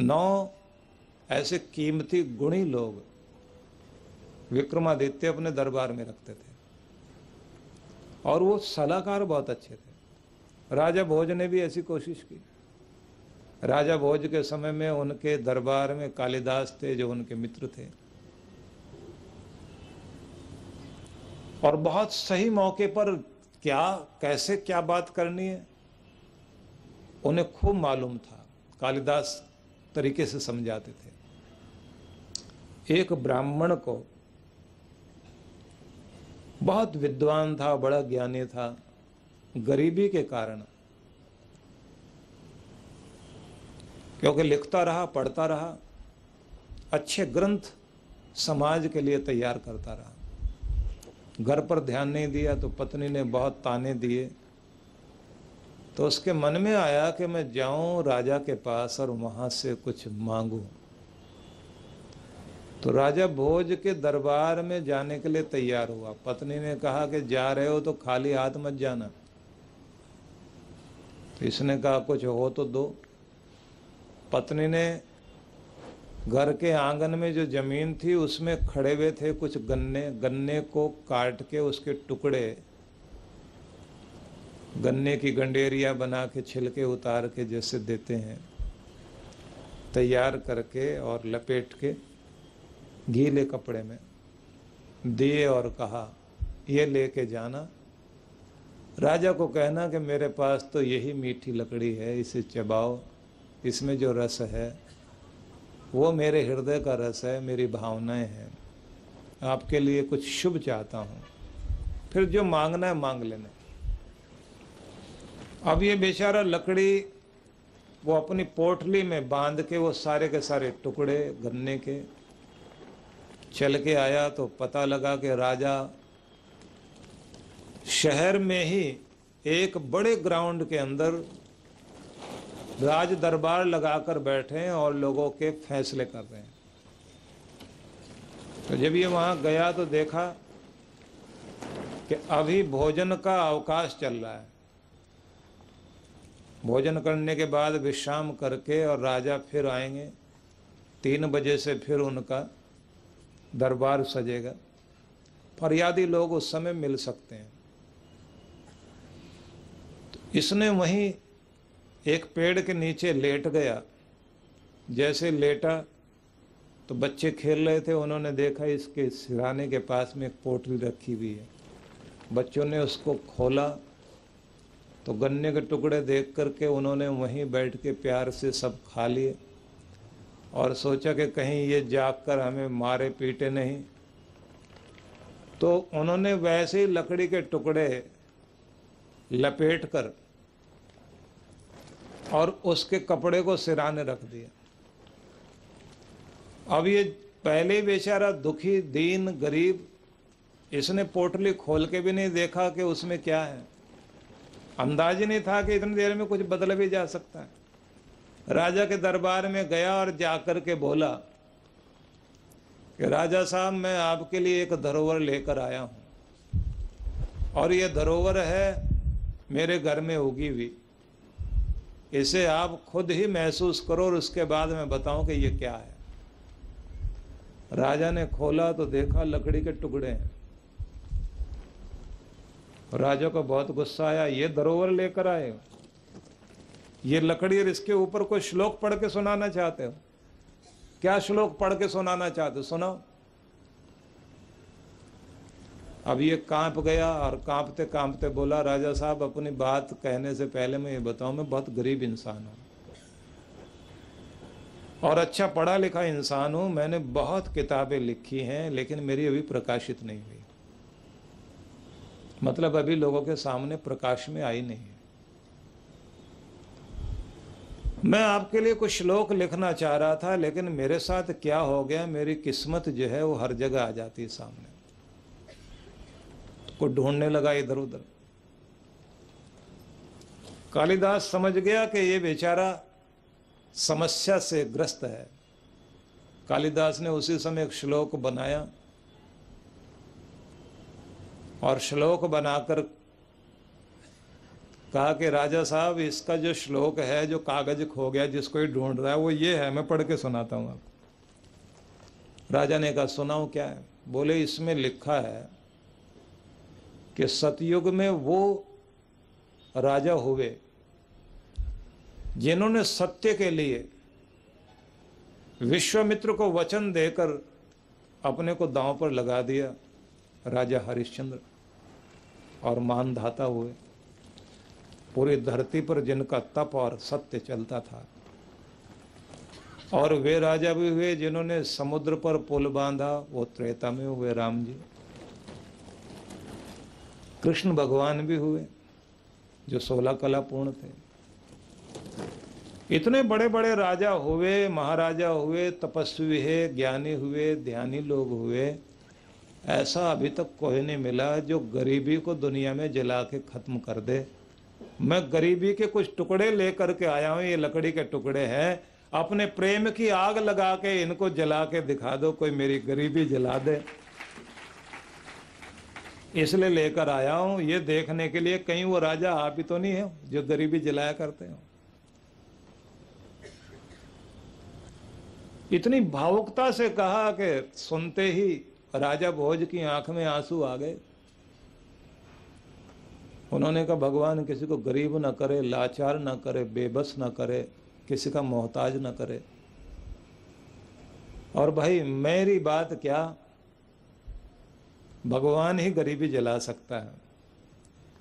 9 ऐसे कीमती गुणी लोग विक्रमादित्य अपने दरबार में रखते थे और वो सलाहकार बहुत अच्छे थे। राजा भोज ने भी ऐसी कोशिश की। राजा भोज के समय में उनके दरबार में कालिदास थे जो उनके मित्र थे और बहुत सही मौके पर क्या कैसे क्या बात करनी है उन्हें खूब मालूम था। कालिदास तरीके से समझाते थे। एक ब्राह्मण को बहुत विद्वान था, बड़ा ज्ञानी था, गरीबी के कारण, क्योंकि लिखता रहा, पढ़ता रहा, अच्छे ग्रंथ समाज के लिए तैयार करता रहा, घर पर ध्यान नहीं दिया तो पत्नी ने बहुत ताने दिए। तो उसके मन में आया कि मैं जाऊं राजा के पास और वहां से कुछ मांगूं। तो राजा भोज के दरबार में जाने के लिए तैयार हुआ। पत्नी ने कहा कि जा रहे हो तो खाली हाथ मत जाना। तो इसने कहा कुछ हो तो दो। पत्नी ने घर के आंगन में जो जमीन थी उसमें खड़े हुए थे कुछ गन्ने को काट के उसके टुकड़े, गन्ने की गंडेरिया बना के छिलके उतार के जैसे देते हैं, तैयार करके और लपेट के गीले कपड़े में दिए और कहा ये लेके जाना। राजा को कहना कि मेरे पास तो यही मीठी लकड़ी है, इसे चबाओ, इसमें जो रस है वो मेरे हृदय का रस है, मेरी भावनाएं हैं, आपके लिए कुछ शुभ चाहता हूँ, फिर जो मांगना है मांग लेना। अब ये बेचारा लकड़ी वो अपनी पोटली में बांध के वो सारे के सारे टुकड़े गन्ने के चल के आया तो पता लगा कि राजा शहर में ही एक बड़े ग्राउंड के अंदर राज दरबार लगाकर बैठे हैं और लोगों के फैसले कर रहे हैं। तो जब ये वहां गया तो देखा कि अभी भोजन का अवकाश चल रहा है। भोजन करने के बाद विश्राम करके और राजा फिर आएंगे, 3 बजे से फिर उनका दरबार सजेगा। फरियादी लोग उस समय मिल सकते हैं। तो इसने वहीं एक पेड़ के नीचे लेट गया। जैसे लेटा तो बच्चे खेल रहे थे, उन्होंने देखा इसके सिरहाने के पास में एक पोटली रखी हुई है। बच्चों ने उसको खोला तो गन्ने के टुकड़े देख करके उन्होंने वहीं बैठ के प्यार से सब खा लिए और सोचा कि कहीं ये जाग कर हमें मारे पीटे नहीं। तो उन्होंने वैसे ही लकड़ी के टुकड़े लपेट कर और उसके कपड़े को सिराने रख दिया। अब ये पहले बेचारा दुखी दीन गरीब, इसने पोटली खोल के भी नहीं देखा कि उसमें क्या है। अंदाज ही नहीं था कि इतनी देर में कुछ बदल भी जा सकता है। राजा के दरबार में गया और जाकर के बोला कि राजा साहब मैं आपके लिए एक धरोहर लेकर आया हूं और ये धरोहर है मेरे घर में उगी हुई, इसे आप खुद ही महसूस करो और उसके बाद मैं बताऊं कि ये क्या है। राजा ने खोला तो देखा लकड़ी के टुकड़े हैं। राजा को बहुत गुस्सा आया, ये धरोहर लेकर आए, ये लकड़ी और इसके ऊपर कोई श्लोक पढ़ के सुनाना चाहते हो? क्या श्लोक पढ़ के सुनाना चाहते हो? सुनाओ। अब ये कांप गया और कांपते कांपते बोला राजा साहब अपनी बात कहने से पहले मैं ये बताऊं मैं बहुत गरीब इंसान हूं और अच्छा पढ़ा लिखा इंसान हूं। मैंने बहुत किताबें लिखी हैं लेकिन मेरी अभी प्रकाशित नहीं हुई, मतलब अभी लोगों के सामने प्रकाश में आई नहीं है। मैं आपके लिए कुछ श्लोक लिखना चाह रहा था लेकिन मेरे साथ क्या हो गया, मेरी किस्मत जो है वो हर जगह आ जाती है सामने। को ढूंढने लगा इधर उधर। कालिदास समझ गया कि ये बेचारा समस्या से ग्रस्त है। कालिदास ने उसी समय एक श्लोक बनाया और श्लोक बनाकर कहा कि राजा साहब, इसका जो श्लोक है, जो कागज खो गया, जिसको ये ढूंढ रहा है, वो ये है, मैं पढ़ के सुनाता हूं आपको। राजा ने कहा सुनाओ क्या है। बोले इसमें लिखा है कि सतयुग में वो राजा हुए जिन्होंने सत्य के लिए विश्वामित्र को वचन देकर अपने को दांव पर लगा दिया, राजा हरिश्चंद्र, और मानधाता हुए। पूरी धरती पर जिनका तप और सत्य चलता था। और वे राजा भी हुए जिन्होंने समुद्र पर पुल बांधा, वो त्रेता में हुए राम जी। कृष्ण भगवान भी हुए जो 16 कला पूर्ण थे। इतने बड़े बड़े राजा हुए, महाराजा हुए, तपस्वी है, ज्ञानी हुए, ध्यानी लोग हुए। ऐसा अभी तक कोई नहीं मिला जो गरीबी को दुनिया में जला के खत्म कर दे। मैं गरीबी के कुछ टुकड़े लेकर के आया हूं, ये लकड़ी के टुकड़े हैं। अपने प्रेम की आग लगा के इनको जला के दिखा दो, कोई मेरी गरीबी जला दे। इसलिए लेकर आया हूं, ये देखने के लिए कहीं वो राजा आप ही तो नहीं है जो गरीबी जलाया करते हो। इतनी भावुकता से कहा कि सुनते ही राजा भोज की आंख में आंसू आ गए। उन्होंने कहा भगवान किसी को गरीब ना करे, लाचार ना करे, बेबस ना करे, किसी का मोहताज ना करे। और भाई मेरी बात क्या, भगवान ही गरीबी जला सकता है,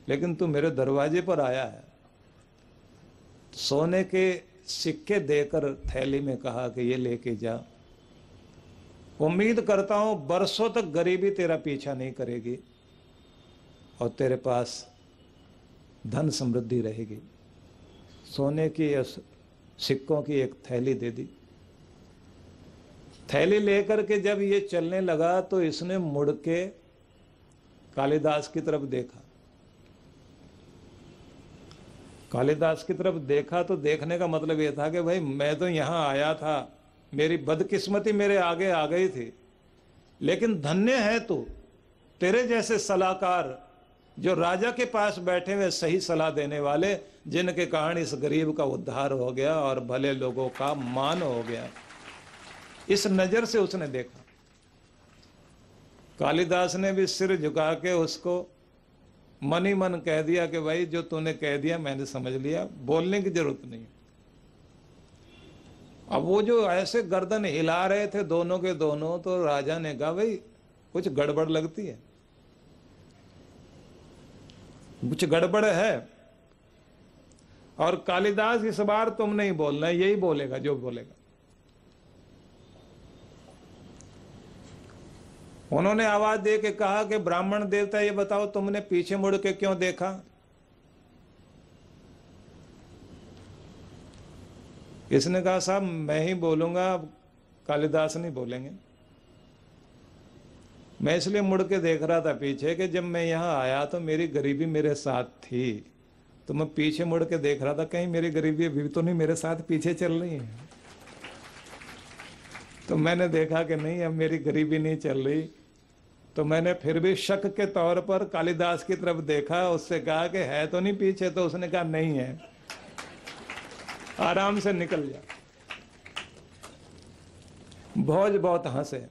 लेकिन तू मेरे दरवाजे पर आया है। सोने के सिक्के देकर थैली में कहा कि ये लेके जा। उम्मीद करता हूं बरसों तक गरीबी तेरा पीछा नहीं करेगी और तेरे पास धन समृद्धि रहेगी। सोने की सिक्कों की एक थैली दे दी। थैली लेकर के जब ये चलने लगा तो इसने मुड़ के कालिदास की तरफ देखा। कालिदास की तरफ देखा तो देखने का मतलब यह था कि भाई मैं तो यहां आया था, मेरी बदकिस्मती मेरे आगे आ गई थी, लेकिन धन्य है तू, तेरे जैसे सलाहकार जो राजा के पास बैठे हुए सही सलाह देने वाले, जिनके कारण इस गरीब का उद्धार हो गया और भले लोगों का मान हो गया। इस नजर से उसने देखा। कालिदास ने भी सिर झुका के उसको मन ही मन कह दिया कि भाई जो तूने कह दिया मैंने समझ लिया, बोलने की जरूरत नहीं। अब वो जो ऐसे गर्दन हिला रहे थे दोनों के दोनों, तो राजा ने कहा भाई कुछ गड़बड़ लगती है, कुछ गड़बड़ है। और कालिदास इस बार तुम नहीं बोलना, यही बोलेगा जो बोलेगा। उन्होंने आवाज दे के कहा कि ब्राह्मण देवता ये बताओ तुमने पीछे मुड़ के क्यों देखा। इसने कहा साहब मैं ही बोलूंगा, कालिदास नहीं बोलेंगे। मैं इसलिए मुड़ के देख रहा था पीछे कि जब मैं यहां आया तो मेरी गरीबी मेरे साथ थी, तो मैं पीछे मुड़ के देख रहा था कहीं मेरी गरीबी अभी तो नहीं मेरे साथ पीछे चल रही है। तो मैंने देखा कि नहीं अब मेरी गरीबी नहीं चल रही, तो मैंने फिर भी शक के तौर पर कालिदास की तरफ देखा, उससे कहा कि है तो नहीं पीछे, तो उसने कहा नहीं है, आराम से निकल जा। भोज बहुत हंसे।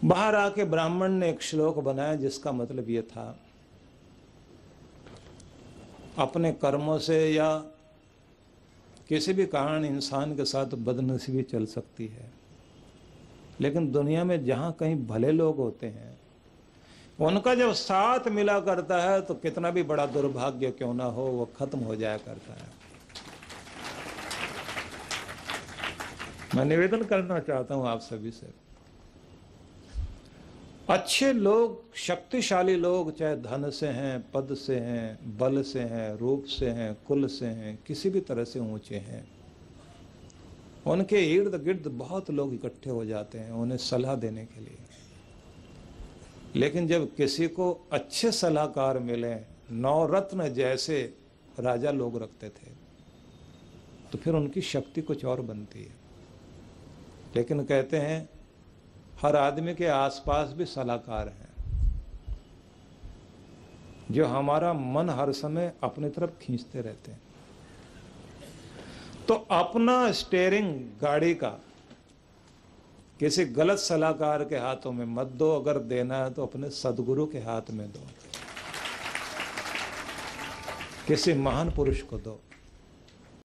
बाहर आके ब्राह्मण ने एक श्लोक बनाया जिसका मतलब यह था, अपने कर्मों से या किसी भी कारण इंसान के साथ बदनसीबी चल सकती है, लेकिन दुनिया में जहां कहीं भले लोग होते हैं उनका जब साथ मिला करता है तो कितना भी बड़ा दुर्भाग्य क्यों ना हो वो खत्म हो जाया करता है। मैं निवेदन करना चाहता हूं आप सभी से, अच्छे लोग, शक्तिशाली लोग, चाहे धन से हैं, पद से हैं, बल से हैं, रूप से हैं, कुल से हैं, किसी भी तरह से ऊंचे हैं, उनके इर्द गिर्द बहुत लोग इकट्ठे हो जाते हैं उन्हें सलाह देने के लिए। लेकिन जब किसी को अच्छे सलाहकार मिले, नवरत्न जैसे राजा लोग रखते थे, तो फिर उनकी शक्ति कुछ और बनती है। लेकिन कहते हैं हर आदमी के आसपास भी सलाहकार हैं। जो हमारा मन हर समय अपनी तरफ खींचते रहते हैं। तो अपना स्टीयरिंग गाड़ी का किसी गलत सलाहकार के हाथों में मत दो, अगर देना है तो अपने सदगुरु के हाथ में दो, किसी महान पुरुष को दो।